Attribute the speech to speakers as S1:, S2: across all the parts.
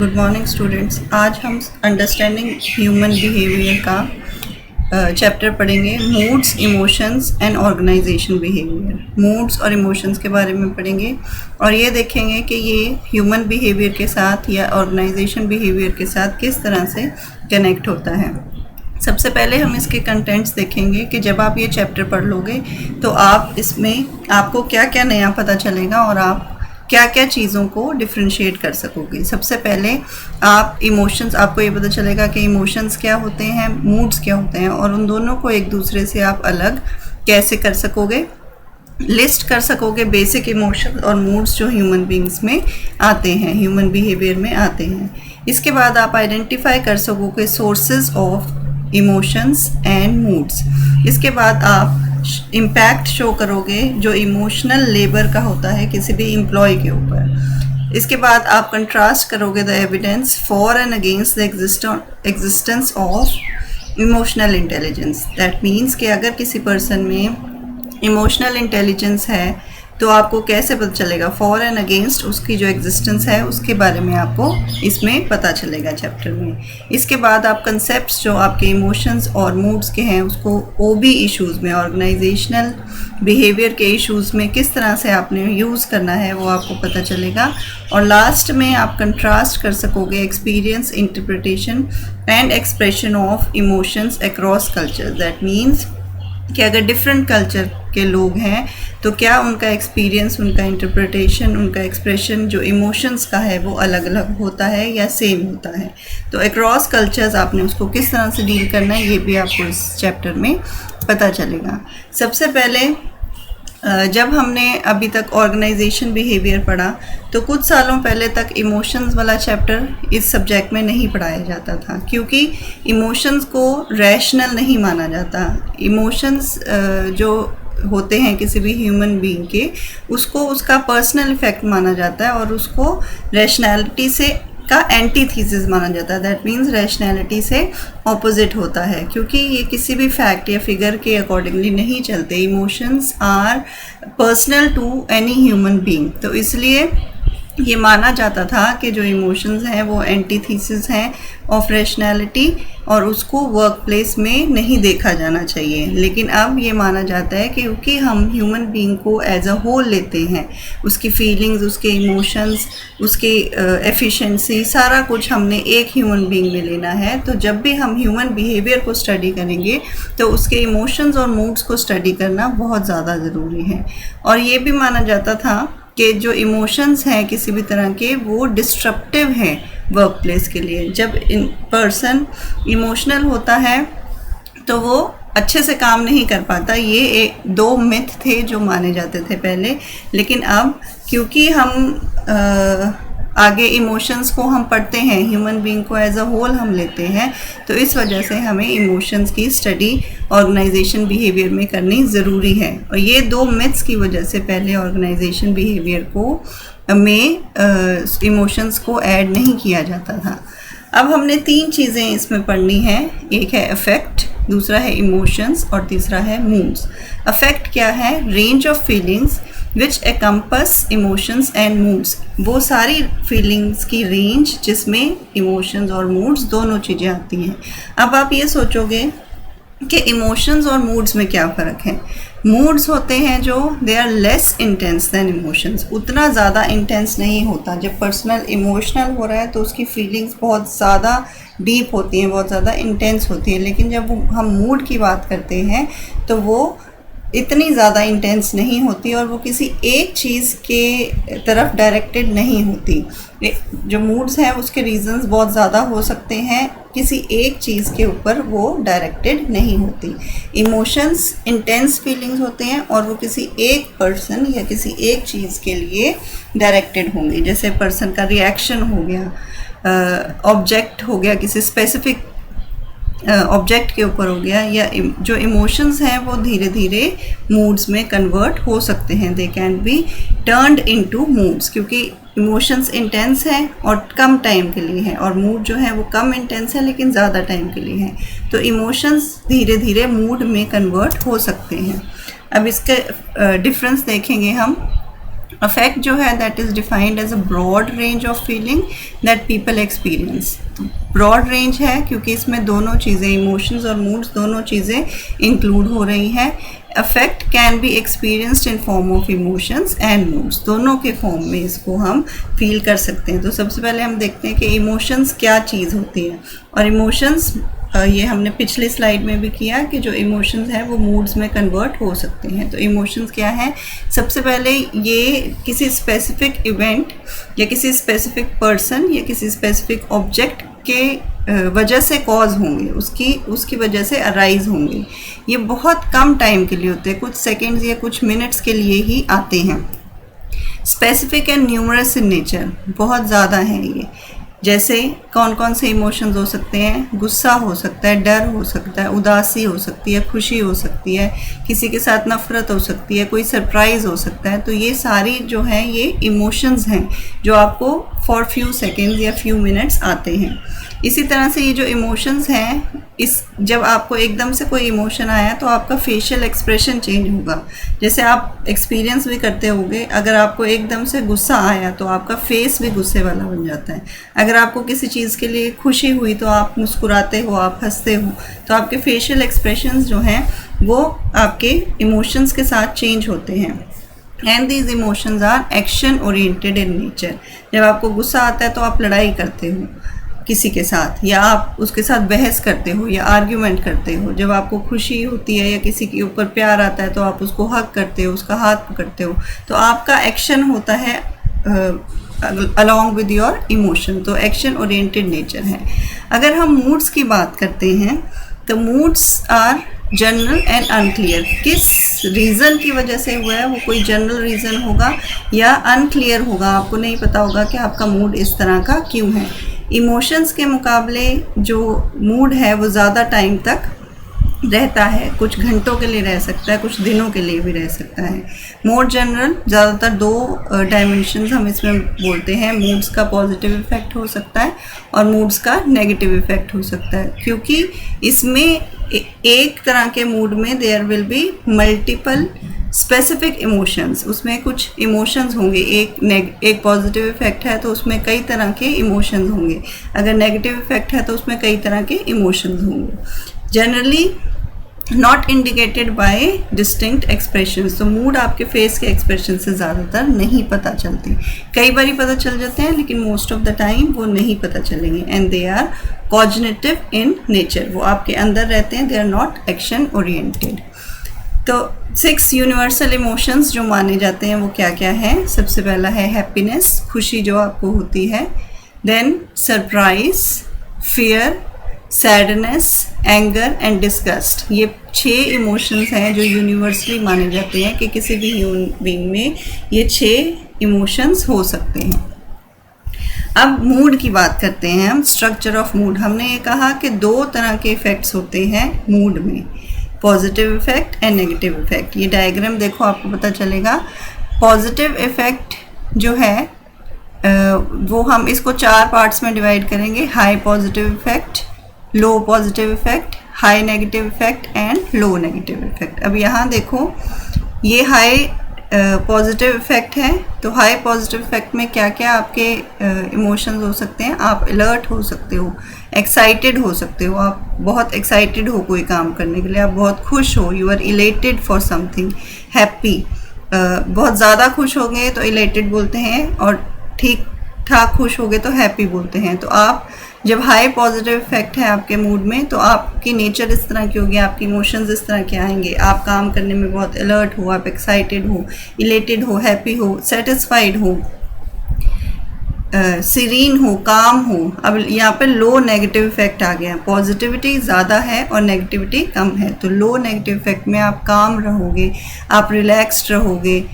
S1: Good morning students. आज हम understanding human behaviour का चैप्टर पढ़ेंगे। Moods, emotions and organisation behaviour. Moods और इमोशंस के बारे में पढ़ेंगे और ये देखेंगे कि ये ह्यूमन बिहेवियर के साथ या ऑर्गेनाइजेशन बिहेवियर के साथ किस तरह से कनेक्ट होता है। सबसे पहले हम इसके कंटेंट्स देखेंगे कि जब आप ये चैप्टर पढ़ लोगे तो आप इसमें आपको क्या क्या नया पता चलेगा और आप क्या क्या चीज़ों को डिफ्रेंशिएट कर सकोगे। सबसे पहले आप इमोशंस, आपको ये पता चलेगा कि इमोशंस क्या होते हैं, मूड्स क्या होते हैं और उन दोनों को एक दूसरे से आप अलग कैसे कर सकोगे, लिस्ट कर सकोगे बेसिक इमोशंस और मूड्स जो ह्यूमन बींग्स में आते हैं, ह्यूमन बिहेवियर में आते हैं। इसके बाद आप आइडेंटिफाई कर सकोगे sources of emotions and moods. इसके बाद आप इम्पैक्ट शो करोगे जो इमोशनल लेबर का होता है किसी भी एम्प्लॉय के ऊपर। इसके बाद आप कंट्रास्ट करोगे the evidence for and against the existence of emotional intelligence. That means कि अगर किसी पर्सन में इमोशनल इंटेलिजेंस है तो आपको कैसे पता चलेगा, फॉर एंड अगेंस्ट उसकी जो एग्जिस्टेंस है उसके बारे में आपको इसमें पता चलेगा चैप्टर में। इसके बाद आप कंसेप्ट्स जो आपके इमोशंस और मूड्स के हैं उसको ओबी इश्यूज़ में, ऑर्गेनाइजेशनल बिहेवियर के इश्यूज़ में किस तरह से आपने यूज़ करना है वो आपको पता चलेगा। और लास्ट में आप कंट्रास्ट कर सकोगे experience, interpretation and expression of emotions across culture. That means कि अगर डिफरेंट कल्चर के लोग हैं तो क्या उनका एक्सपीरियंस, उनका इंटरप्रिटेशन, उनका एक्सप्रेशन जो इमोशंस का है वो अलग अलग होता है या सेम होता है। तो अक्रॉस कल्चर्स आपने उसको किस तरह से डील करना है ये भी आपको इस चैप्टर में पता चलेगा। सबसे पहले जब हमने अभी तक ऑर्गेनाइजेशन बिहेवियर पढ़ा तो कुछ सालों पहले तक इमोशंस वाला चैप्टर इस सब्जेक्ट में नहीं पढ़ाया जाता था क्योंकि इमोशंस को रैशनल नहीं माना जाता। इमोशंस जो होते हैं किसी भी ह्यूमन बीइंग के, उसको उसका पर्सनल इफेक्ट माना जाता है और उसको रैशनैलिटी से का एंटीथीसिस माना जाता है। दैट मीन्स रैशनैलिटी से ऑपोजिट होता है क्योंकि ये किसी भी फैक्ट या फिगर के अकॉर्डिंगली नहीं चलते। Emotions are personal to any human being, तो इसलिए ये माना जाता था कि जो इमोशंस हैं वो एंटीथीसिस हैं ऑफ रैशनैलिटी और उसको वर्क प्लेस में नहीं देखा जाना चाहिए। लेकिन अब ये माना जाता है कि क्योंकि हम ह्यूमन बीइंग को एज अ होल लेते हैं, उसकी फीलिंग्स, उसके इमोशंस, उसकी एफिशिएंसी, सारा कुछ हमने एक ह्यूमन बीइंग में लेना है। तो जब भी हम ह्यूमन बिहेवियर को स्टडी करेंगे तो उसके इमोशंस और मूड्स को स्टडी करना बहुत ज़्यादा ज़रूरी है। और ये भी माना जाता था कि जो इमोशंस हैं किसी भी तरह के वो डिस्ट्रप्टिव हैं वर्क प्लेस के लिए। जब पर्सन इमोशनल होता है तो वो अच्छे से काम नहीं कर पाता। ये दो मिथ थे जो माने जाते थे पहले, लेकिन अब क्योंकि हम आगे इमोशंस को हम पढ़ते हैं, ह्यूमन बीइंग को एज अ होल हम लेते हैं, तो इस वजह से हमें इमोशंस की स्टडी ऑर्गेनाइजेशन बिहेवियर में करनी ज़रूरी है। और ये दो मिथ्स की वजह से पहले ऑर्गेनाइजेशन बिहेवियर को में इमोशंस को ऐड नहीं किया जाता था। अब हमने तीन चीज़ें इसमें पढ़नी हैं। एक है अफेक्ट, दूसरा है इमोशंस और तीसरा है मूड्स। अफेक्ट क्या है? Range of feelings which accompanies emotions and moods. वो सारी फीलिंग्स की रेंज जिसमें इमोशंस और मूड्स दोनों चीज़ें आती हैं। अब आप ये सोचोगे कि इमोशंस और मूड्स में क्या फ़र्क है। मूड्स होते हैं जो they are less intense than emotions, उतना ज़्यादा इंटेंस नहीं होता। जब पर्सनल इमोशनल हो रहा है तो उसकी फीलिंग्स बहुत ज़्यादा डीप होती हैं, बहुत ज़्यादा इंटेंस होती है। लेकिन जब हम मूड की बात करते हैं तो वो इतनी ज़्यादा इंटेंस नहीं होती और वो किसी एक चीज़ के तरफ डायरेक्टेड नहीं होती। जो मूड्स हैं उसके रीजंस बहुत ज़्यादा हो सकते हैं, किसी एक चीज़ के ऊपर वो डायरेक्टेड नहीं होती। इमोशंस इंटेंस फीलिंग्स होते हैं और वो किसी एक पर्सन या किसी एक चीज़ के लिए डायरेक्टेड होंगे। जैसे पर्सन का रिएक्शन हो गया, ऑब्जेक्ट हो गया, किसी स्पेसिफिक ऑब्जेक्ट के ऊपर हो गया, या जो इमोशंस हैं वो धीरे धीरे मूड्स में कन्वर्ट हो सकते हैं। They can be turned into moods क्योंकि इमोशंस इंटेंस हैं और कम टाइम के लिए हैं और मूड जो है वो कम इंटेंस है लेकिन ज़्यादा टाइम के लिए है। तो इमोशंस धीरे धीरे मूड में कन्वर्ट हो सकते हैं। अब इसके डिफरेंस देखेंगे हम। अफेक्ट जो है that is defined as a broad range of feeling that people experience. Broad range है क्योंकि इसमें दोनों चीज़ें, इमोशंस और मूड्स दोनों चीज़ें इंक्लूड हो रही हैं। Affect can be experienced in form of emotions and moods, दोनों के फॉर्म में इसको हम फील कर सकते हैं। तो सबसे पहले हम देखते हैं कि इमोशंस क्या चीज़ होती है। और इमोशंस, ये हमने पिछले स्लाइड में भी किया कि जो इमोशंस हैं वो मूड्स में कन्वर्ट हो सकते हैं। तो इमोशंस क्या है, सबसे पहले ये किसी स्पेसिफिक इवेंट या किसी स्पेसिफिक पर्सन या किसी स्पेसिफिक ऑब्जेक्ट के वजह से कॉज होंगे, उसकी वजह से अराइज होंगे। ये बहुत कम टाइम के लिए होते हैं, कुछ सेकेंड्स या कुछ मिनट्स के लिए ही आते हैं। Specific and numerous in nature, बहुत ज़्यादा है ये। जैसे कौन कौन से इमोशंस हो सकते हैं, गुस्सा हो सकता है, डर हो सकता है, उदासी हो सकती है, खुशी हो सकती है, किसी के साथ नफ़रत हो सकती है, कोई सरप्राइज़ हो सकता है। तो ये सारी जो हैं ये इमोशंस हैं जो आपको फॉर फ्यू सेकेंड्स या फ्यू मिनट्स आते हैं। इसी तरह से ये जो इमोशंस हैं, जब आपको एकदम से कोई इमोशन आया तो आपका फेशियल एक्सप्रेशन चेंज होगा। जैसे आप एक्सपीरियंस भी करते होंगे, अगर आपको एकदम से गुस्सा आया तो आपका फेस भी गुस्से वाला बन जाता है। अगर आपको किसी चीज़ के लिए खुशी हुई तो आप मुस्कुराते हो, आप हंसते हो, तो आपके फेशियल एक्सप्रेशंस जो हैं वो आपके इमोशंस के साथ चेंज होते हैं। And these emotions are action oriented in nature. जब आपको गुस्सा आता है तो आप लड़ाई करते हो किसी के साथ, या आप उसके साथ बहस करते हो या आर्ग्यूमेंट करते हो। जब आपको खुशी होती है या किसी के ऊपर प्यार आता है तो आप उसको हग करते हो, उसका हाथ पकड़ते हो। तो आपका एक्शन होता है अलॉन्ग विद योर इमोशन। तो एक्शन ओरिएंटेड नेचर है। अगर हम मूड्स की बात करते हैं तो moods are general and unclear. किस रीज़न की वजह से हुआ है, वो कोई जनरल रीज़न होगा या अनक्लियर होगा, आपको नहीं पता होगा कि आपका मूड इस तरह का क्यों है। इमोशंस के मुकाबले जो मूड है वो ज़्यादा टाइम तक रहता है, कुछ घंटों के लिए रह सकता है, कुछ दिनों के लिए भी रह सकता है। मोर जनरल, ज़्यादातर दो डायमेंशंस हम इसमें बोलते हैं। मूड्स का पॉजिटिव इफ़ेक्ट हो सकता है और मूड्स का नेगेटिव इफ़ेक्ट हो सकता है, क्योंकि इसमें एक तरह के मूड में there will be multiple specific emotions. उसमें कुछ इमोशंस होंगे, एक पॉजिटिव इफ़ेक्ट है तो उसमें कई तरह के इमोशंस होंगे, अगर नेगेटिव इफ़ेक्ट है तो उसमें कई तरह के इमोशंस होंगे। Generally not indicated by distinct expressions. तो मूड आपके फेस के एक्सप्रेशन से ज़्यादातर नहीं पता चलते। कई बार पता चल जाते हैं लेकिन मोस्ट ऑफ द टाइम वो नहीं पता चलेंगे। And they are cognitive in nature, वो आपके अंदर रहते हैं, they are not action oriented. तो 6 यूनिवर्सल इमोशंस जो माने जाते हैं वो क्या क्या हैं। सबसे पहला है हैप्पीनेस, खुशी जो आपको होती है। Then surprise, fear, sadness, anger and disgust. ये 6 इमोशंस हैं जो यूनिवर्सली माने जाते हैं कि किसी भी ह्यूमन बीइंग में ये 6 इमोशंस हो सकते हैं। अब मूड की बात करते हैं हम, स्ट्रक्चर ऑफ मूड। हमने ये कहा कि 2 तरह के इफ़ेक्ट्स होते हैं मूड में, positive effect and negative effect. ये डायग्राम देखो आपको पता चलेगा। पॉजिटिव इफ़ेक्ट जो है वो हम इसको 4 पार्ट्स में डिवाइड करेंगे। High positive effect, low positive effect, high negative effect and low negative effect. अब यहाँ देखो ये हाई पॉजिटिव इफ़ेक्ट है। तो हाई पॉजिटिव इफ़ेक्ट में क्या क्या आपके इमोशंस हो सकते हैं। आप अलर्ट हो सकते हो, एक्साइटेड हो सकते हो, आप बहुत एक्साइटेड हो कोई काम करने के लिए, आप बहुत खुश हो, you are elated for something, happy. बहुत ज़्यादा खुश होंगे तो इलेटेड बोलते हैं और ठीक ठाक खुश होगे तो हैप्पी बोलते हैं। तो आप जब हाई पॉजिटिव इफेक्ट है आपके मूड में तो आपकी नेचर इस तरह की होगी, आपके इमोशंस इस तरह के आएंगे। आप काम करने में बहुत अलर्ट हो, आप एक्साइटेड हो, इलेटेड हो, हैप्पी हो, सेटिस्फाइड हो, सीरीन हो, काम हो। अब यहाँ पे लो नेगेटिव इफेक्ट आ गया, पॉजिटिविटी ज़्यादा है और नेगेटिविटी कम है। तो लो नेगेटिव इफेक्ट में आप काम रहोगे, आप रिलैक्स्ड रहोगे।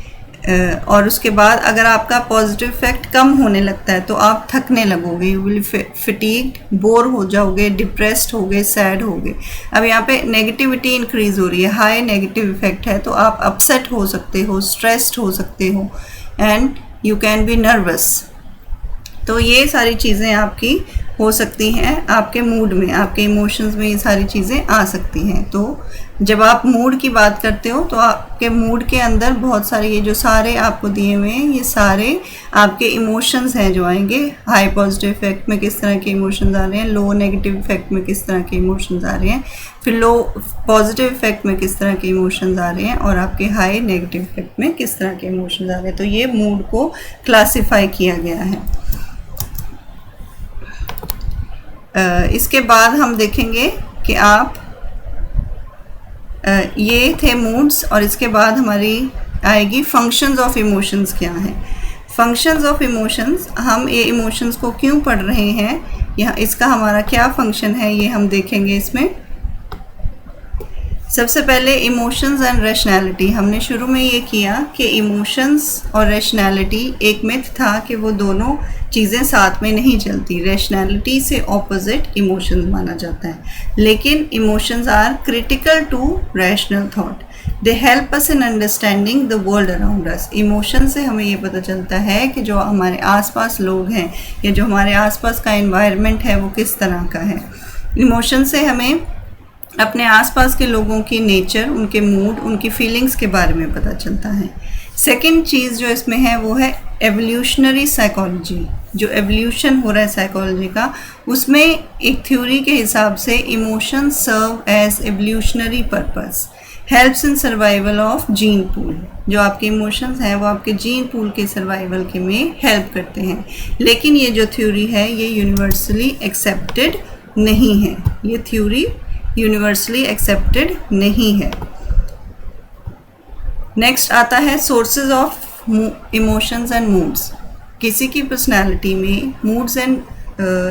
S1: और उसके बाद अगर आपका पॉजिटिव इफेक्ट कम होने लगता है तो आप थकने लगोगे, यू विल फटीग्ड, बोर हो जाओगे, डिप्रेस्ड होगे, सैड होगे। अब यहाँ पे नेगेटिविटी इंक्रीज हो रही है, हाई नेगेटिव इफेक्ट है तो आप अपसेट हो सकते हो, स्ट्रेस्ड हो सकते हो and you can be nervous. तो ये सारी चीज़ें आपकी हो सकती हैं आपके मूड में, आपके इमोशंस में ये सारी चीज़ें आ सकती हैं। तो जब आप मूड की बात करते हो तो आपके मूड के अंदर बहुत सारे ये जो सारे आपको दिए हुए हैं, ये सारे आपके इमोशंस हैं जो आएंगे। हाई पॉजिटिव इफेक्ट में किस तरह के इमोशंस आ रहे हैं, लो नेगेटिव इफेक्ट में किस तरह के इमोशंस आ रहे हैं, फिर लो पॉजिटिव इफेक्ट में किस तरह के इमोशंस आ रहे हैं, और आपके हाई नेगेटिव इफेक्ट में किस तरह के इमोशंस आ रहे हैं। तो ये मूड को क्लासिफाई किया गया है। इसके बाद हम देखेंगे कि आप ये थे मूड्स, और इसके बाद हमारी आएगी फंक्शंस ऑफ इमोशंस क्या हैं। फंक्शंस ऑफ इमोशंस, हम ये इमोशंस को क्यों पढ़ रहे हैं, यहाँ इसका हमारा क्या फंक्शन है, ये हम देखेंगे इसमें। सबसे पहले इमोशंस एंड रैशनैलिटी। हमने शुरू में ये किया कि इमोशंस और रैशनैलिटी एक मिथ था कि वो दोनों चीज़ें साथ में नहीं चलती। रैशनैलिटी से ऑपोजिट इमोशंस माना जाता है, लेकिन emotions are critical to rational thought. They help us in understanding the world around us. Emotion से हमें ये पता चलता है कि जो हमारे आसपास लोग हैं या जो हमारे आसपास का एनवायरनमेंट है वो किस तरह का है। इमोशन से हमें अपने आसपास के लोगों की नेचर, उनके मूड, उनकी फीलिंग्स के बारे में पता चलता है। सेकंड चीज़ जो इसमें है वो है एवोल्यूशनरी साइकोलॉजी। जो एवोल्यूशन हो रहा है साइकोलॉजी का, उसमें एक थ्योरी के हिसाब से emotion serve as evolutionary purpose, helps in survival of gene pool. जो आपके इमोशंस हैं वो आपके जीन पूल के सर्वाइवल के में हेल्प करते हैं। लेकिन ये जो थ्योरी है ये यूनिवर्सली एक्सेप्टेड नहीं है। ये थ्योरी यूनिवर्सली एक्सेप्टेड नहीं है। नेक्स्ट आता है sources of emotions and moods. किसी की पर्सनालिटी में मूड्स एंड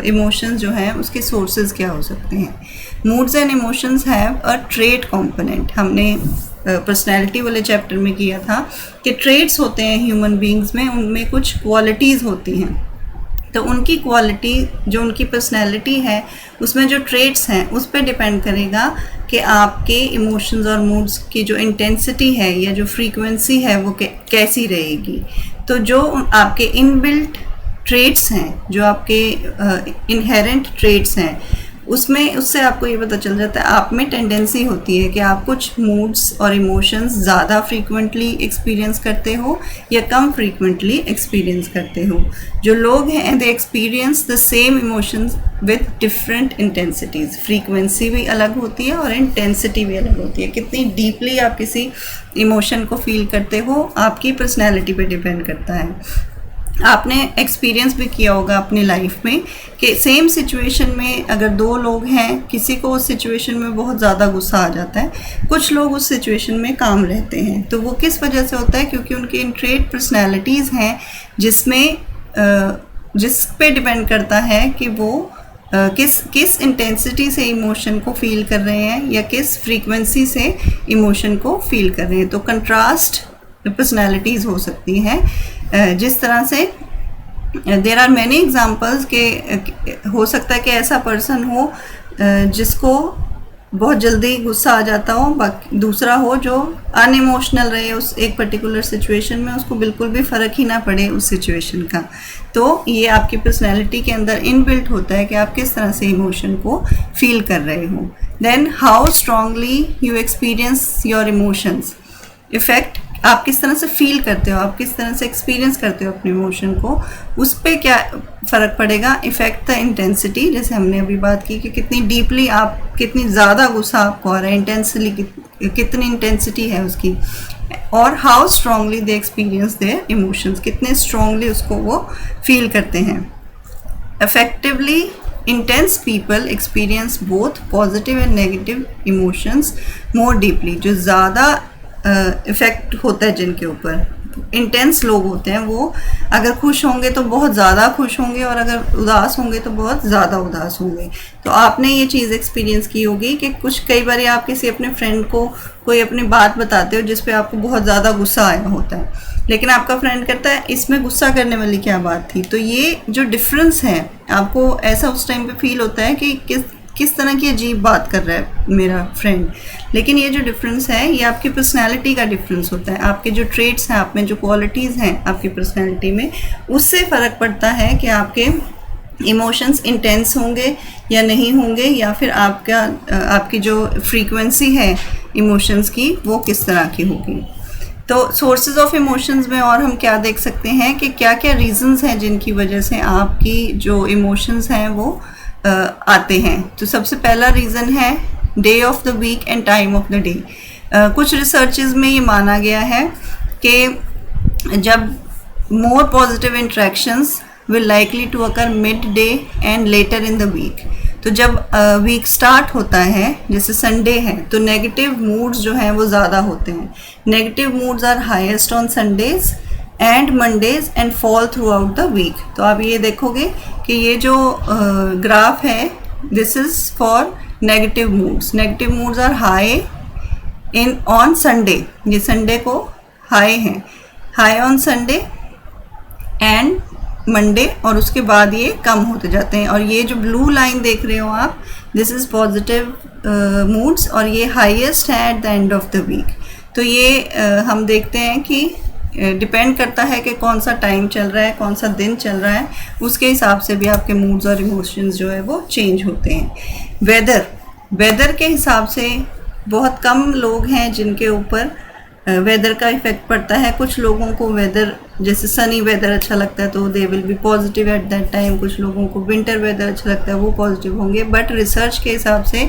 S1: इमोशंस जो हैं उसके सोर्सेज क्या हो सकते हैं। Moods and emotions have a trait component. हमने पर्सनालिटी वाले चैप्टर में किया था कि ट्रेट्स होते हैं ह्यूमन बींग्स में, उनमें कुछ क्वालिटीज़ होती हैं। तो उनकी क्वालिटी, जो उनकी पर्सनैलिटी है, उसमें जो ट्रेट्स हैं उस पर डिपेंड करेगा कि आपके इमोशंस और मूड्स की जो इंटेंसिटी है या जो फ्रीक्वेंसी है वो कैसी रहेगी। तो जो आपके इनबिल्ट ट्रेट्स हैं, जो आपके इनहेरेंट ट्रेट्स हैं, उससे आपको ये पता चल जाता है आप में टेंडेंसी होती है कि आप कुछ मूड्स और इमोशंस ज़्यादा फ्रीक्वेंटली एक्सपीरियंस करते हो या कम फ्रीक्वेंटली एक्सपीरियंस करते हो। जो लोग हैं they experience the same emotions with different intensities. Frequency भी अलग होती है और इंटेंसिटी भी अलग होती है। कितनी डीपली आप किसी इमोशन को फील करते हो आपकी पर्सनैलिटी पे डिपेंड करता है। आपने एक्सपीरियंस भी किया होगा अपनी लाइफ में कि सेम सिचुएशन में अगर दो लोग हैं, किसी को उस सिचुएशन में बहुत ज़्यादा गुस्सा आ जाता है, कुछ लोग उस सिचुएशन में काम रहते हैं। तो वो किस वजह से होता है, क्योंकि उनके इंट्रेट पर्सनैलिटीज़ हैं जिस पे डिपेंड करता है कि वो किस इंटेंसिटी से इमोशन को फील कर रहे हैं या किस फ्रीक्वेंसी से इमोशन को फील कर रहे हैं। तो कंट्रास्ट पर्सनैलिटीज़ हो सकती हैं। जिस तरह से देयर आर मैनी एग्जांपल्स के हो सकता है कि ऐसा पर्सन हो जिसको बहुत जल्दी गुस्सा आ जाता हो, बाकी दूसरा हो जो अनइमोशनल रहे उस एक पर्टिकुलर सिचुएशन में, उसको बिल्कुल भी फ़र्क ही ना पड़े उस सिचुएशन का। तो ये आपकी पर्सनैलिटी के अंदर इनबिल्ट होता है कि आप किस तरह से इमोशन को फील कर रहे हो। Then how strongly you experience your emotions effect, आप किस तरह से फील करते हो, आप किस तरह से एक्सपीरियंस करते हो अपने इमोशन को, उस पर क्या फ़र्क पड़ेगा। इफ़ेक्ट द इंटेंसिटी, जैसे हमने अभी बात की कि कितनी डीपली आप, कितनी ज़्यादा गुस्सा आपको आ रहा है, इंटेंसली कितनी इंटेंसिटी है उसकी। और how strongly they experience their emotions, कितने स्ट्रांगली उसको वो फील करते हैं। Effectively intense people experience both positive and negative emotions more deeply. जो ज़्यादा इफ़ेक्ट होता है जिनके ऊपर, इंटेंस लोग होते हैं, वो अगर खुश होंगे तो बहुत ज़्यादा खुश होंगे और अगर उदास होंगे तो बहुत ज़्यादा उदास होंगे। तो आपने ये चीज़ एक्सपीरियंस की होगी कि कई बार आप किसी अपने फ्रेंड को कोई अपनी बात बताते हो जिस पे आपको बहुत ज़्यादा गुस्सा आया होता है, लेकिन आपका फ्रेंड कहता है इसमें गुस्सा करने वाली क्या बात थी। तो ये जो डिफरेंस है, आपको ऐसा उस टाइम पे फील होता है कि किस तरह की अजीब बात कर रहा है मेरा फ्रेंड, लेकिन ये जो डिफरेंस है ये आपकी पर्सनैलिटी का डिफरेंस होता है। आपके जो ट्रेट्स हैं, आप में जो क्वालिटीज़ हैं आपकी पर्सनैलिटी में, उससे फ़र्क पड़ता है कि आपके इमोशंस इंटेंस होंगे या नहीं होंगे, या फिर आपकी जो फ्रीक्वेंसी है इमोशंस की वो किस तरह की होगी। तो सोर्सेज ऑफ इमोशंस में और हम क्या देख सकते हैं कि क्या क्या रीजंस हैं जिनकी वजह से आपकी जो इमोशंस हैं वो आते हैं। तो सबसे पहला रीज़न है day of the week and time of the day. कुछ रिसर्चेस में ये माना गया है कि जब more positive interactions will likely to occur mid day and later in the week. तो जब वीक स्टार्ट होता है, जैसे संडे है, तो नेगेटिव मूड्स जो हैं वो ज़्यादा होते हैं। Negative moods are highest on Sundays and Mondays and fall throughout the week. तो आप ये देखोगे कि ये जो ग्राफ है, this is for negative moods. Negative moods are high in on Sunday, ये संडे को हाई हैं, high on Sunday and Monday, और उसके बाद ये कम होते जाते हैं। और ये जो ब्लू लाइन देख रहे हो आप, दिस इज़ पॉजिटिव मूड्स, और ये हाईएस्ट है at the end of the week. तो ये हम देखते हैं कि डिपेंड करता है कि कौन सा टाइम चल रहा है, कौन सा दिन चल रहा है, उसके हिसाब से भी आपके मूड्स और इमोशंस जो है वो चेंज होते हैं। वेदर के हिसाब से बहुत कम लोग हैं जिनके ऊपर वेदर का इफ़ेक्ट पड़ता है। कुछ लोगों को वेदर, जैसे सनी वेदर अच्छा लगता है तो they will be positive at that time. कुछ लोगों को विंटर वेदर अच्छा लगता है, वो पॉजिटिव होंगे। बट रिसर्च के हिसाब से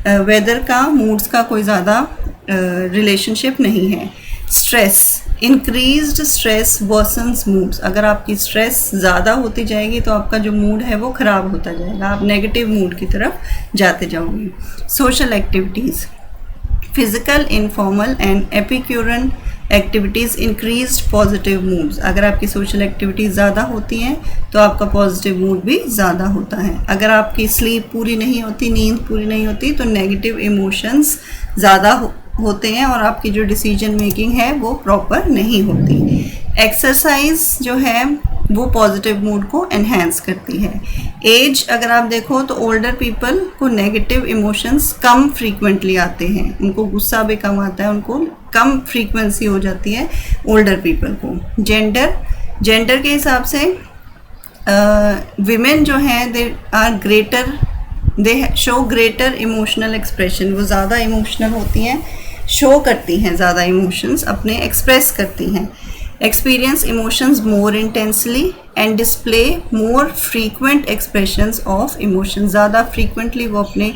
S1: वेदर का मूड्स का कोई ज़्यादा रिलेशनशिप नहीं है। Stress, increased stress versions moods. अगर आपकी स्ट्रेस ज़्यादा होती जाएगी तो आपका जो मूड है वो ख़राब होता जाएगा, आप नेगेटिव मूड की तरफ जाते जाओगे। Social activities, physical, informal and epicurean activities increased positive moods. अगर आपकी सोशल एक्टिविटीज़ ज़्यादा होती हैं तो आपका पॉजिटिव मूड भी ज़्यादा होता है। अगर आपकी स्लीप पूरी नहीं होती, नींद पूरी नहीं होती, तो नेगेटिव इमोशंस ज़्यादा होते हैं और आपकी जो डिसीजन मेकिंग है वो प्रॉपर नहीं होती। एक्सरसाइज जो है वो पॉजिटिव मूड को एनहेंस करती है। एज अगर आप देखो तो ओल्डर पीपल को नेगेटिव इमोशंस कम फ्रीक्वेंटली आते हैं, उनको गुस्सा भी कम आता है, उनको कम फ्रीक्वेंसी हो जाती है ओल्डर पीपल को। जेंडर के हिसाब से विमेन जो हैं दे शो ग्रेटर इमोशनल एक्सप्रेशन। वो ज़्यादा इमोशनल होती हैं, शो करती हैं ज़्यादा इमोशंस, अपने एक्सप्रेस करती हैं। Experience emotions more intensely and display more frequent expressions of emotions. ज़्यादा फ्रीक्वेंटली वो अपने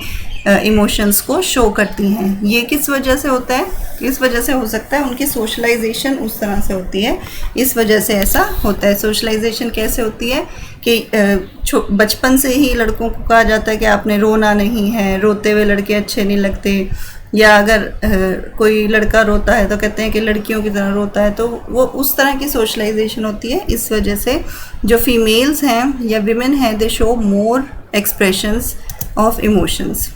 S1: इमोशंस को शो करती हैं। ये किस वजह से होता है? इस वजह से हो सकता है उनकी सोशलाइजेशन उस तरह से होती है, इस वजह से ऐसा होता है। सोशलाइजेशन कैसे होती है कि बचपन से ही लड़कों को कहा जाता है कि आपने रोना नहीं है, रोते हुए लड़के अच्छे नहीं लगते, या अगर कोई लड़का रोता है तो कहते हैं कि लड़कियों की तरह रोता है, तो वो उस तरह की सोशलाइजेशन होती है। इस वजह से जो फीमेल्स हैं या विमेन हैं, दे show more expressions of emotions.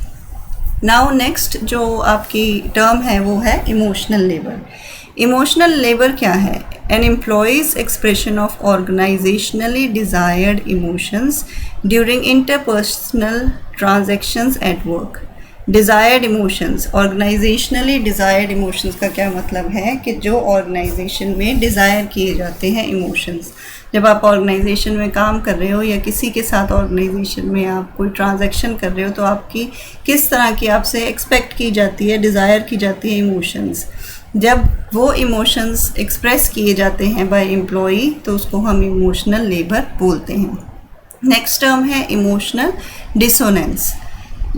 S1: Now next जो आपकी टर्म है वो है इमोशनल लेबर। इमोशनल लेबर क्या है? An employee's expression of organisationally desired emotions during interpersonal transactions at work. Desired emotions, organisationally desired emotions का क्या मतलब है कि जो ऑर्गेनाइजेशन में डिज़ायर किए जाते हैं इमोशंस। जब आप ऑर्गेनाइजेशन में काम कर रहे हो या किसी के साथ ऑर्गेनाइजेशन में आप कोई ट्रांजैक्शन कर रहे हो, तो आपकी किस तरह की आपसे एक्सपेक्ट की जाती है, डिज़ायर की जाती है इमोशंस। जब वो इमोशंस एक्सप्रेस किए जाते हैं बाय एम्प्लॉई तो उसको हम इमोशनल लेबर बोलते हैं। नेक्स्ट टर्म है इमोशनल डिसोनेंस।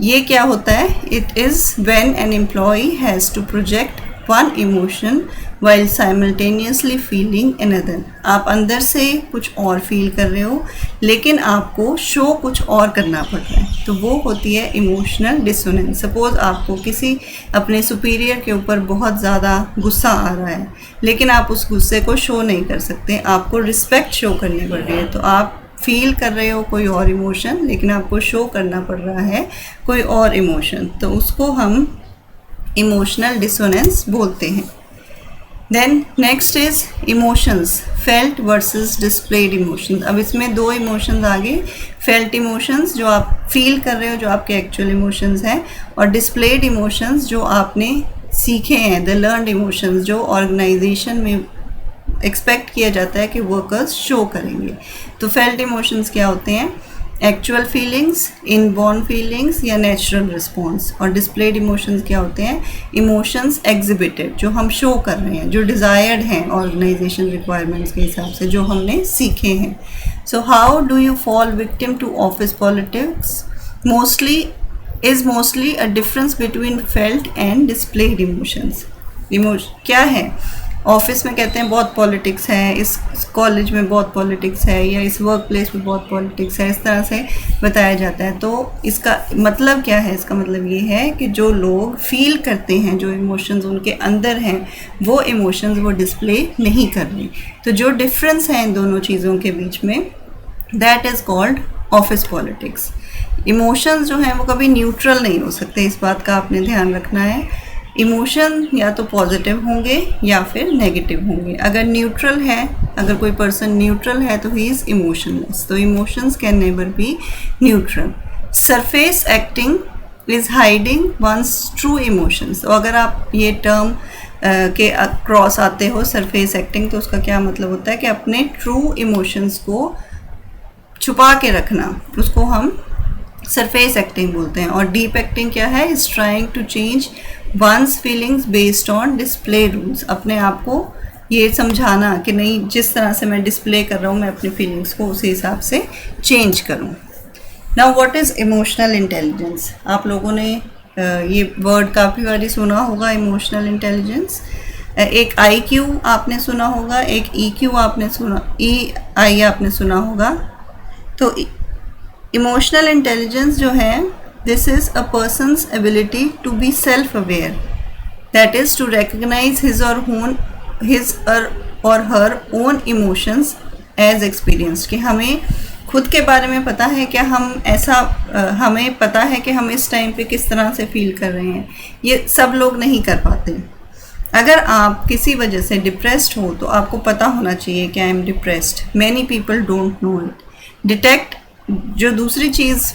S1: ये क्या होता है? It is when an employee has to project one emotion while simultaneously feeling another. आप अंदर से कुछ और फील कर रहे हो लेकिन आपको शो कुछ और करना पड़ रहा है, तो वो होती है इमोशनल डिसोनेंस। सपोज़ आपको किसी अपने सुपीरियर के ऊपर बहुत ज़्यादा गुस्सा आ रहा है लेकिन आप उस गुस्से को शो नहीं कर सकते, आपको रिस्पेक्ट शो करनी पड़ रही है, तो आप फील कर रहे हो कोई और इमोशन लेकिन आपको शो करना पड़ रहा है कोई और इमोशन, तो उसको हम इमोशनल डिसोनेंस बोलते हैं। Then next is emotions, felt versus displayed emotions. अब इसमें दो इमोशंस आ गए, फेल्ट इमोशंस जो आप फील कर रहे हो, जो आपके एक्चुअल इमोशंस हैं, और डिस्प्लेड इमोशंस जो आपने सीखे हैं, द लर्नड इमोशंस, जो ऑर्गेनाइजेशन में एक्सपेक्ट किया जाता है कि वर्कर्स शो करेंगे। तो फेल्ट इमोशंस क्या होते हैं? एक्चुअल फीलिंग्स, इनबॉर्न फीलिंग्स या नेचुरल रिस्पॉन्स। और डिस्प्लेड इमोशंस क्या होते हैं? इमोशंस एग्जिबिटेड, जो हम शो कर रहे हैं, जो डिज़ायर्ड हैं ऑर्गेनाइजेशन रिक्वायरमेंट्स के हिसाब से, जो हमने सीखे हैं। So how do you fall victim to office politics? Mostly a difference between felt and displayed emotions. क्या है? ऑफिस में कहते हैं बहुत पॉलिटिक्स है, इस कॉलेज में बहुत पॉलिटिक्स है, या इस वर्क प्लेस में बहुत पॉलिटिक्स है, इस तरह से बताया जाता है। तो इसका मतलब क्या है? इसका मतलब ये है कि जो लोग फील करते हैं, जो इमोशंस उनके अंदर हैं, वो इमोशंस वो डिस्प्ले नहीं कर रहे। तो जो डिफरेंस है इन दोनों चीज़ों के बीच में, that is called office politics. Emotions जो हैं वो कभी न्यूट्रल नहीं हो सकते, इस बात का आपने ध्यान रखना है। इमोशन या तो पॉजिटिव होंगे या फिर नेगेटिव होंगे। अगर न्यूट्रल है, अगर कोई पर्सन न्यूट्रल है तो ही इज़ इमोशनलेस। तो emotions can never be neutral. Surface acting is hiding one's true emotions. तो अगर आप ये टर्म के क्रॉस आते हो सरफेस एक्टिंग, तो उसका क्या मतलब होता है कि अपने ट्रू इमोशंस को छुपा के रखना, उसको हम सरफेस एक्टिंग बोलते हैं। और डीप एक्टिंग क्या है? Is trying to change one's feelings based on display rules. अपने आप को ये समझाना कि नहीं, जिस तरह से मैं डिस्प्ले कर रहा हूँ, मैं अपनी फीलिंग्स को उसी हिसाब से चेंज करूँ। Now what is emotional intelligence? आप लोगों ने ये वर्ड काफ़ी बारी सुना होगा, इमोशनल इंटेलिजेंस। एक IQ आपने सुना होगा, एक EQ आपने सुना, EI आपने सुना होगा। तो इमोशनल इंटेलिजेंस जो है, this is a person's ability to be self-aware, that is to recognize his or her own emotions as experienced। कि हमें खुद के बारे में पता है क्या, हम ऐसा हमें पता है कि हम इस टाइम पे किस तरह से फील कर रहे हैं। ये सब लोग नहीं कर पाते। अगर आप किसी वजह से डिप्रेस्ड हो तो आपको पता होना चाहिए कि I am depressed. Many people don't know it. Detect, जो दूसरी चीज़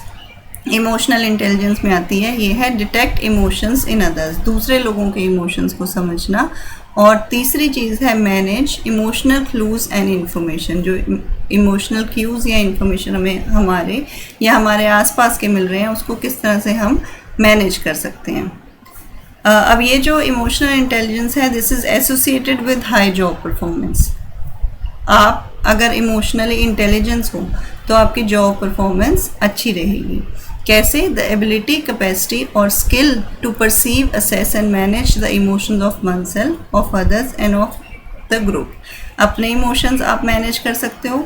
S1: इमोशनल इंटेलिजेंस में आती है, ये है डिटेक्ट इमोशंस इन अदर्स, दूसरे लोगों के इमोशंस को समझना। और तीसरी चीज़ है manage emotional clues and information. जो इमोशनल क्यूज़ या इन्फॉर्मेशन हमें हमारे या हमारे आसपास के मिल रहे हैं, उसको किस तरह से हम मैनेज कर सकते हैं। अब ये जो इमोशनल इंटेलिजेंस है, this is associated with high job performance. आप अगर इमोशनली इंटेलिजेंस हो तो आपकी जॉब परफॉर्मेंस अच्छी रहेगी। कैसे? द एबिलिटी, कैपेसिटी और skill to perceive, assess and manage the emotions of oneself, of others and of the group. अपने इमोशंस आप मैनेज कर सकते हो,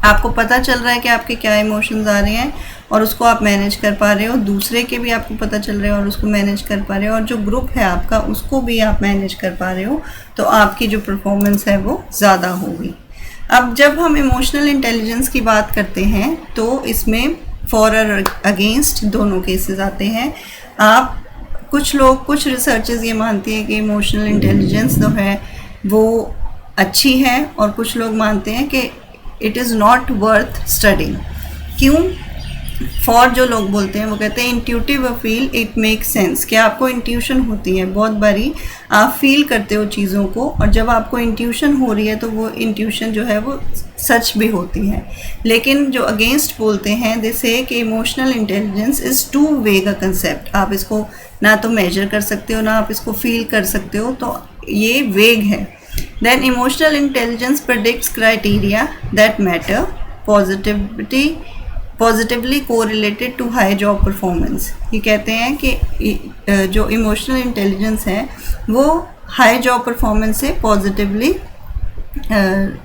S1: आपको पता चल रहा है कि आपके क्या इमोशंस आ रहे हैं और उसको आप मैनेज कर पा रहे हो। दूसरे के भी आपको पता चल रहे हो और उसको मैनेज कर पा रहे हो, और जो ग्रुप है आपका उसको भी आप मैनेज कर पा रहे हो, तो आपकी जो परफॉर्मेंस है वो ज़्यादा होगी। अब जब हम इमोशनल इंटेलिजेंस की बात करते हैं तो इसमें फॉर और अगेंस्ट दोनों केसेस आते हैं। कुछ रिसर्चेस ये मानती है कि इमोशनल इंटेलिजेंस जो है वो अच्छी है, और कुछ लोग मानते हैं कि it is not worth studying. क्यों? फॉर जो लोग बोलते हैं वो कहते हैं intuitive feel it make sense, कि आपको इंट्यूशन होती है, बहुत बारी आप फील करते हो चीज़ों को, और जब आपको इंट्यूशन हो रही है तो वो इंट्यूशन जो है वो सच भी होती है। लेकिन जो अगेंस्ट बोलते हैं, जैसे कि इमोशनल इंटेलिजेंस इज़ टू वेग अ कंसेप्ट। आप इसको ना तो मेजर कर सकते हो, ना आप इसको फील कर सकते हो, तो ये वेग है। Then emotional intelligence predicts criteria that matter positively correlated to high job performance. ये कहते हैं कि जो इमोशनल इंटेलिजेंस है वो हाई जॉब परफॉर्मेंस से पॉजिटिवली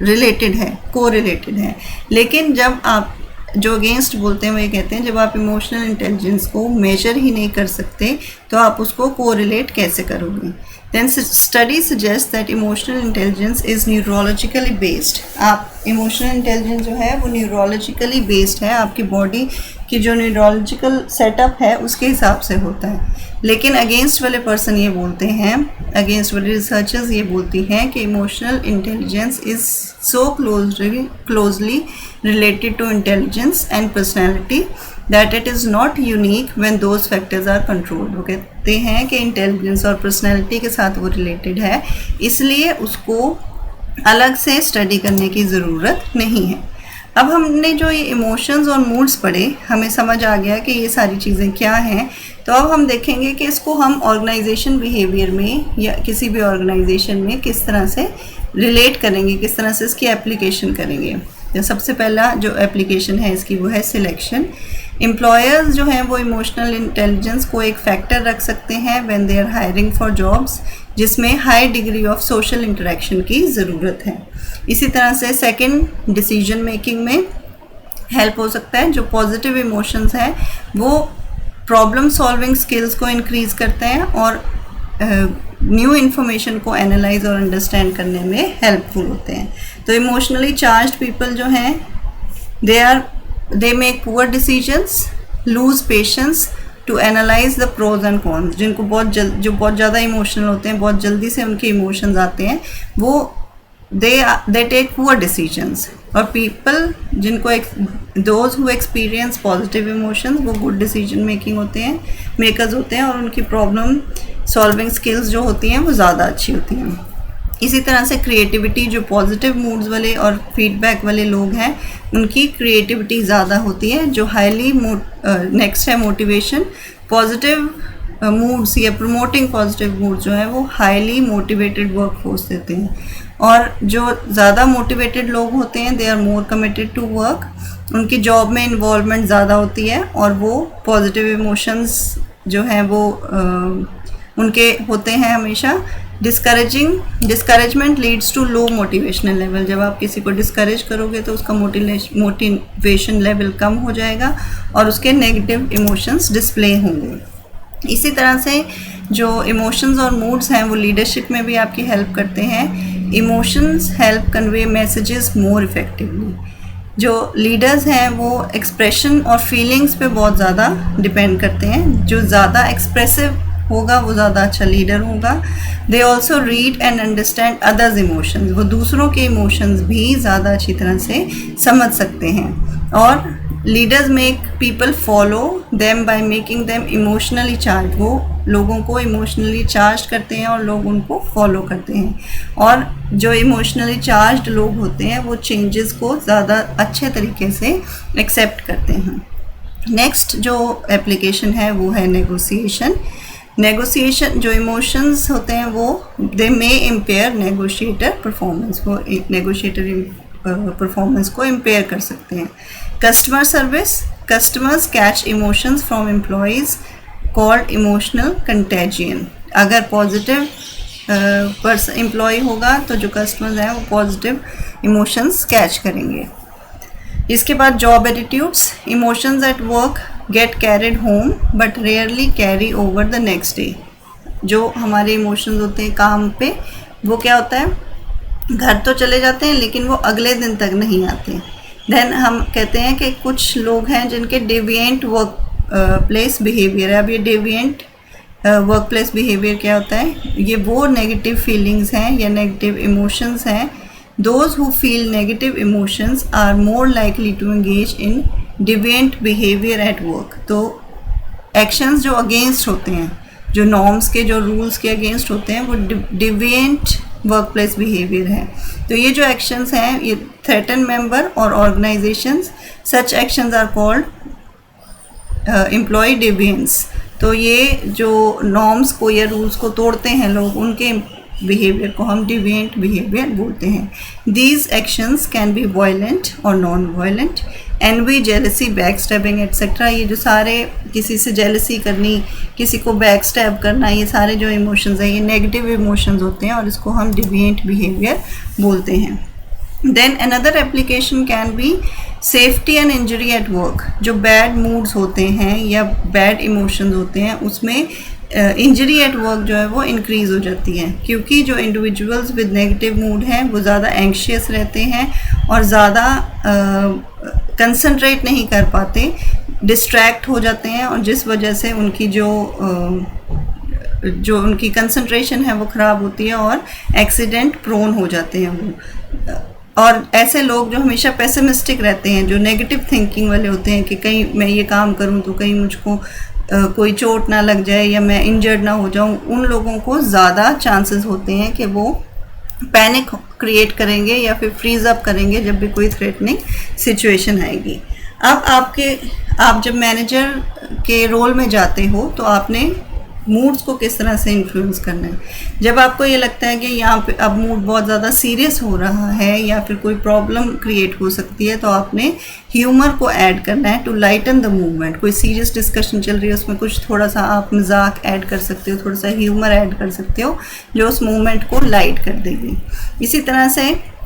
S1: रिलेटेड है, कोरिलेटेड है। लेकिन जब आप जो अगेंस्ट बोलते हैं वो ये कहते हैं जब आप इमोशनल इंटेलिजेंस को मेजर ही नहीं कर सकते तो आप उसको कोरिलेट कैसे करोगे। Then study suggests that emotional intelligence is neurologically based। आप इमोशनल इंटेलिजेंस जो है वो न्यूरोलॉजिकली बेस्ड है, आपकी बॉडी की जो न्यूरोलॉजिकल सेटअप है उसके हिसाब से होता है। लेकिन अगेंस्ट वाले पर्सन ये बोलते हैं, अगेंस्ट वाले रिसर्चर्स ये बोलती हैं कि emotional intelligence is so closely related to intelligence and personality that it is not unique when those factors are controlled। वो कहते हैं कि इंटेलिजेंस और पर्सनैलिटी के साथ वो रिलेटेड है, इसलिए उसको अलग से स्टडी करने की ज़रूरत नहीं है। अब हमने जो ये इमोशंस और मूड्स पढ़े, हमें समझ आ गया कि ये सारी चीज़ें क्या हैं। तो अब हम देखेंगे कि इसको हम ऑर्गेनाइजेशन बिहेवियर में या किसी भी ऑर्गेनाइजेशन में किस तरह से रिलेट करेंगे, किस तरह से इसकी एप्लीकेशन करेंगे। तो सबसे पहला जो एप्लीकेशन है इसकी वो है सिलेक्शन। एम्प्लॉयर्स जो हैं वो इमोशनल इंटेलिजेंस को एक फैक्टर रख सकते हैं when they are hiring for jobs जिसमें high degree of social interaction की ज़रूरत है। इसी तरह से सेकंड, डिसीजन मेकिंग में हेल्प हो सकता है। जो पॉजिटिव इमोशंस हैं वो प्रॉब्लम सॉल्विंग स्किल्स को इंक्रीज़ करते हैं और न्यू इन्फॉर्मेशन को एनालाइज और अंडरस्टैंड करने में हेल्पफुल होते हैं। तो इमोशनली चार्ज्ड पीपल जो हैं they make poor decisions, lose patience to analyse the pros and cons. जिनको जो बहुत ज़्यादा इमोशनल होते हैं, बहुत जल्दी से उनके इमोशंस आते हैं, वो दे टेक पुअर डिसीजंस। और पीपल जिनको those who experience positive emotions वो गुड डिसीजन मेकर्स होते हैं और उनकी प्रॉब्लम सॉल्विंग स्किल्स जो होती हैं वो ज़्यादा अच्छी होती हैं। इसी तरह से क्रिएटिविटी, जो पॉजिटिव मूड्स वाले और फीडबैक वाले लोग हैं उनकी क्रिएटिविटी ज़्यादा होती है। जो हाईली नेक्स्ट है मोटिवेशन। पॉजिटिव मूड्स या प्रमोटिंग पॉजिटिव मूड्स जो है वो हाईली मोटिवेटेड वर्कफोर्स देते हैं। और जो ज़्यादा मोटिवेटेड लोग होते हैं they are more committed to work, उनकी जॉब में इन्वॉल्वमेंट ज़्यादा होती है और वो पॉजिटिव इमोशंस जो हैं वो उनके होते हैं हमेशा। Discouragement leads to low motivational level. जब आप किसी को डिस्करेज करोगे तो उसका मोटिवेशन लेवल कम हो जाएगा और उसके नेगेटिव इमोशंस डिस्प्ले होंगे। इसी तरह से जो इमोशंस और मूड्स हैं वो लीडरशिप में भी आपकी हेल्प करते हैं। Emotions help convey messages more effectively. जो लीडर्स हैं वो एक्सप्रेशन और फीलिंग्स पे बहुत ज़्यादा डिपेंड करते हैं। जो ज़्यादा एक्सप्रेसिव होगा वो ज़्यादा अच्छा लीडर होगा। They also read and understand others emotions. वो दूसरों के इमोशंस भी ज़्यादा अच्छी तरह से समझ सकते हैं। और leaders make people follow them by making them emotionally charge. वो लोगों को इमोशनली चार्ज करते हैं और लोग उनको फॉलो करते हैं। और जो इमोशनली चार्ज लोग होते हैं वो चेंजेस को ज़्यादा अच्छे तरीके से एक्सेप्ट करते हैं। नेक्स्ट जो एप्लीकेशन है वो है नेगोशिएशन। नेगोशिएशन, जो इमोशंस होते हैं वो दे मे इम्पेयर नेगोशिएटर परफॉर्मेंस। वो एक नेगोशिएटर परफॉर्मेंस को इम्पेयर कर सकते हैं। Customer service, customers catch emotions from employees called emotional contagion. अगर पॉजिटिव एम्प्लॉय होगा तो जो कस्टमर्स हैं वो पॉजिटिव इमोशंस कैच करेंगे। इसके बाद job attitudes. Emotions at work get carried home but rarely carry over the next day. जो हमारे इमोशंस होते हैं काम पे वो क्या होता है, घर तो चले जाते हैं लेकिन वो अगले दिन तक नहीं आते। देन हम कहते हैं कि कुछ लोग हैं जिनके डेविएंट वर्क प्लेस बिहेवियर है। अब ये डेविएंट वर्क प्लेस बिहेवियर क्या होता है, ये वो नेगेटिव फीलिंग्स हैं या नेगेटिव इमोशंस हैं। Those who feel negative emotions are more likely to engage in deviant behaviour at work. तो एक्शंस जो अगेंस्ट होते हैं, जो नॉर्म्स के, जो रूल्स के अगेंस्ट होते हैं वो डिविएंट वर्क प्लेस बिहेवियर है। तो ये जो एक्शंस हैं ये थ्रेटन मेंबर और organisations. Such actions are called employee deviance. तो ये जो नॉर्म्स को या रूल्स को तोड़ते हैं लोग, उनके बिहेवियर को हम डिविएंट बिहेवियर बोलते हैं। These actions can be violent और non violent. Envy, jealousy, back stabbing etcetera. ये जो सारे किसी से जेलसी करनी, किसी को बैक स्टैब करना, ये सारे जो इमोशंस हैं ये नेगेटिव इमोशंस होते हैं और इसको हम डिविएंट बिहेवियर बोलते हैं। Then another application can be safety and injury at work. जो बैड मूड्स होते हैं या बैड इमोशंस होते हैं उसमें इंजरी एट वर्क जो है वो इंक्रीज़ हो जाती है, क्योंकि जो इंडिविजुअल्स विद नेगेटिव मूड हैं वो ज़्यादा एंग्शियस रहते हैं और ज़्यादा कंसंट्रेट नहीं कर पाते, डिस्ट्रैक्ट हो जाते हैं और जिस वजह से उनकी जो उनकी कंसंट्रेशन है वो ख़राब होती है और एक्सीडेंट प्रोन हो जाते हैं वो। और ऐसे लोग जो हमेशा पेसिमिस्टिक रहते हैं, जो नेगेटिव थिंकिंग वाले होते हैं कि कहीं मैं ये काम करूं तो कहीं मुझको कोई चोट ना लग जाए या मैं इंजर्ड ना हो जाऊं, उन लोगों को ज़्यादा चांसेस होते हैं कि वो पैनिक क्रिएट करेंगे या फिर फ्रीज अप करेंगे जब भी कोई थ्रेटनिंग सिचुएशन आएगी। अब आप जब मैनेजर के रोल में जाते हो तो आपने मूड्स को किस तरह से इन्फ्लुएंस करना है। जब आपको ये लगता है कि यहाँ पे अब मूड बहुत ज़्यादा सीरियस हो रहा है या फिर कोई प्रॉब्लम क्रिएट हो सकती है, तो आपने ह्यूमर को ऐड करना है टू लाइटन द मूवमेंट। कोई सीरियस डिस्कशन चल रही है, उसमें कुछ थोड़ा सा आप मजाक ऐड कर सकते हो, थोड़ा सा ह्यूमर ऐड कर सकते हो जो उस मूवमेंट को लाइट कर देगी। इसी तरह से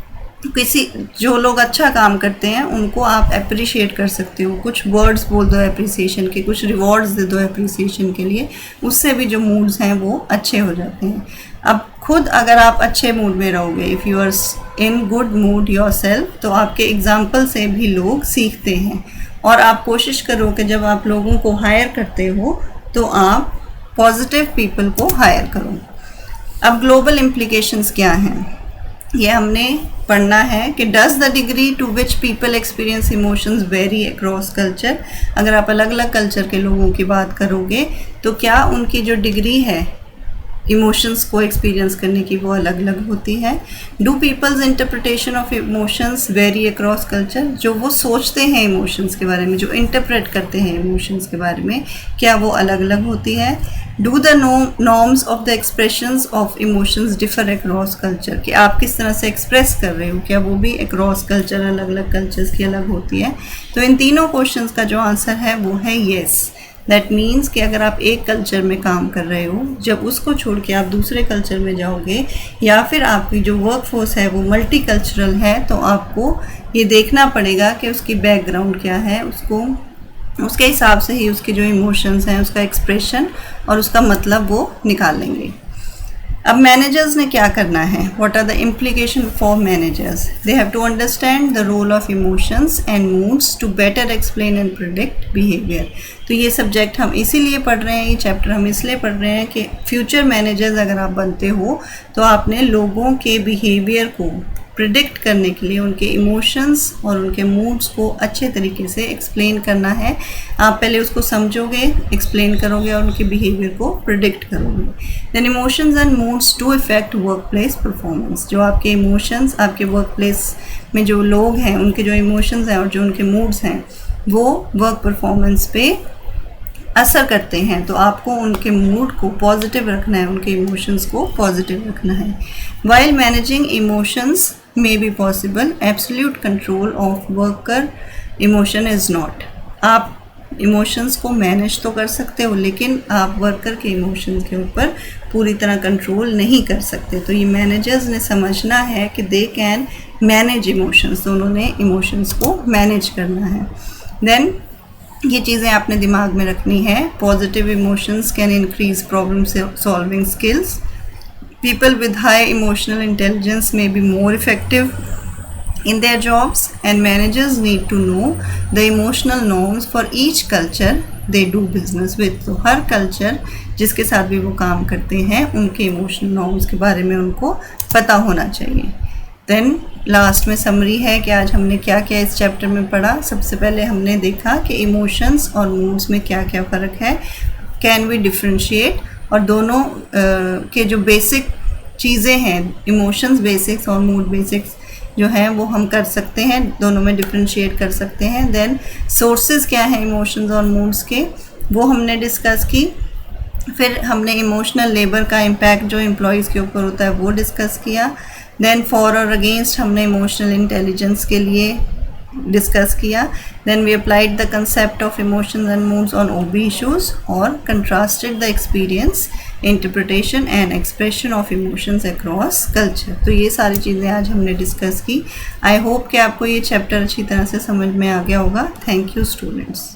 S1: जो लोग अच्छा काम करते हैं उनको आप अप्रिशिएट कर सकते हो, कुछ वर्ड्स बोल दो अप्रिसिएशन के, कुछ रिवॉर्ड्स दे दो अप्रिसिएशन के लिए, उससे भी जो मूड्स हैं वो अच्छे हो जाते हैं। अब खुद अगर आप अच्छे मूड में रहोगे, if you are in good mood yourself, तो आपके एग्जाम्पल से भी लोग सीखते हैं। और आप कोशिश करो कि जब आप लोगों को हायर करते हो तो आप पॉजिटिव पीपल को हायर करो। अब ग्लोबल इम्प्लीकेशंस क्या हैं, ये हमने पढ़ना है कि does the degree to which people experience emotions vary across culture. अगर आप अलग अलग कल्चर के लोगों की बात करोगे तो क्या उनकी जो डिग्री है इमोशंस को एक्सपीरियंस करने की वो अलग अलग होती है। Do people's interpretation of emotions vary across culture, जो वो सोचते हैं इमोशंस के बारे में, जो इंटरप्रेट करते हैं इमोशंस के बारे में, क्या वो अलग अलग होती है। Do the norms of the expressions of emotions differ across culture, कि आप किस तरह से एक्सप्रेस कर रहे हो, क्या वो भी अक्रॉस कल्चर, अलग अलग कल्चर्स की अलग होती है। तो इन तीनों क्वेश्चंस का जो आंसर है वो है येस। दैट मीन्स कि अगर आप एक कल्चर में काम कर रहे हो, जब उसको छोड़ के आप दूसरे कल्चर में जाओगे या फिर आपकी जो वर्क फोर्स है वो मल्टी कल्चरल है, तो आपको ये देखना पड़ेगा कि उसकी बैकग्राउंड क्या है, उसके हिसाब से ही उसके जो इमोशंस हैं, उसका एक्सप्रेशन और उसका मतलब वो निकाल लेंगे। अब मैनेजर्स ने क्या करना है, what are the implication for managers. They have to understand the role of emotions and moods to better explain and predict behaviour. तो ये सब्जेक्ट हम इसीलिए पढ़ रहे हैं, ये चैप्टर हम इसलिए पढ़ रहे हैं कि फ्यूचर मैनेजर्स अगर आप बनते हो तो आपने लोगों के बिहेवियर को प्रिडिक्ट करने के लिए उनके इमोशंस और उनके मूड्स को अच्छे तरीके से एक्सप्लेन करना है। आप पहले उसको समझोगे, एक्सप्लेन करोगे और उनके बिहेवियर को प्रिडिक्ट करोगे। Then emotions and moods to effect workplace performance. जो आपके इमोशंस, आपके वर्क प्लेस में जो लोग हैं उनके जो इमोशंस हैं और जो उनके मूड्स हैं वो वर्क परफॉर्मेंस पे असर करते हैं, तो आपको उनके मूड को पॉजिटिव रखना है, उनके इमोशंस को पॉजिटिव रखना है। While managing emotions may be possible, absolute control of worker emotion is not। आप इमोशंस को मैनेज तो कर सकते हो लेकिन आप वर्कर के इमोशन के ऊपर पूरी तरह कंट्रोल नहीं कर सकते। तो ये मैनेजर्स ने समझना है कि दे कैन मैनेज इमोशंस, तो उन्होंने इमोशंस को मैनेज करना है। देन ये चीज़ें आपने दिमाग में रखनी है। Positive emotions can increase problem solving skills. People with high emotional intelligence may be more effective in their jobs, and managers need to know the emotional norms for each culture they do business with। तो हर culture जिसके साथ भी वो काम करते हैं उनके emotional norms के बारे में उनको पता होना चाहिए। देन लास्ट में समरी है कि आज हमने क्या क्या इस चैप्टर में पढ़ा। सबसे पहले हमने देखा कि इमोशंस और मूड्स में क्या क्या फ़र्क है, कैन वी डिफ्रेंशिएट, और दोनों के जो बेसिक चीज़ें हैं, इमोशंस बेसिक्स और मूड बेसिक्स जो हैं वो हम कर सकते हैं, दोनों में डिफ्रेंशिएट कर सकते हैं। देन सोर्सेज क्या हैं इमोशंस और मूड्स के, वो हमने डिस्कस की। फिर हमने इमोशनल लेबर का इम्पैक्ट जो एम्प्लॉयज़ के ऊपर होता है वो डिस्कस किया। देन फॉर और अगेंस्ट हमने इमोशनल इंटेलिजेंस के लिए डिस्कस किया। Then we applied the concept of emotions and moods on OB issues और contrasted the experience, interpretation and expression of emotions across culture. तो ये सारी चीज़ें आज हमने डिस्कस की। आई होप कि आपको ये चैप्टर अच्छी तरह से समझ में आ गया होगा। Thank you students.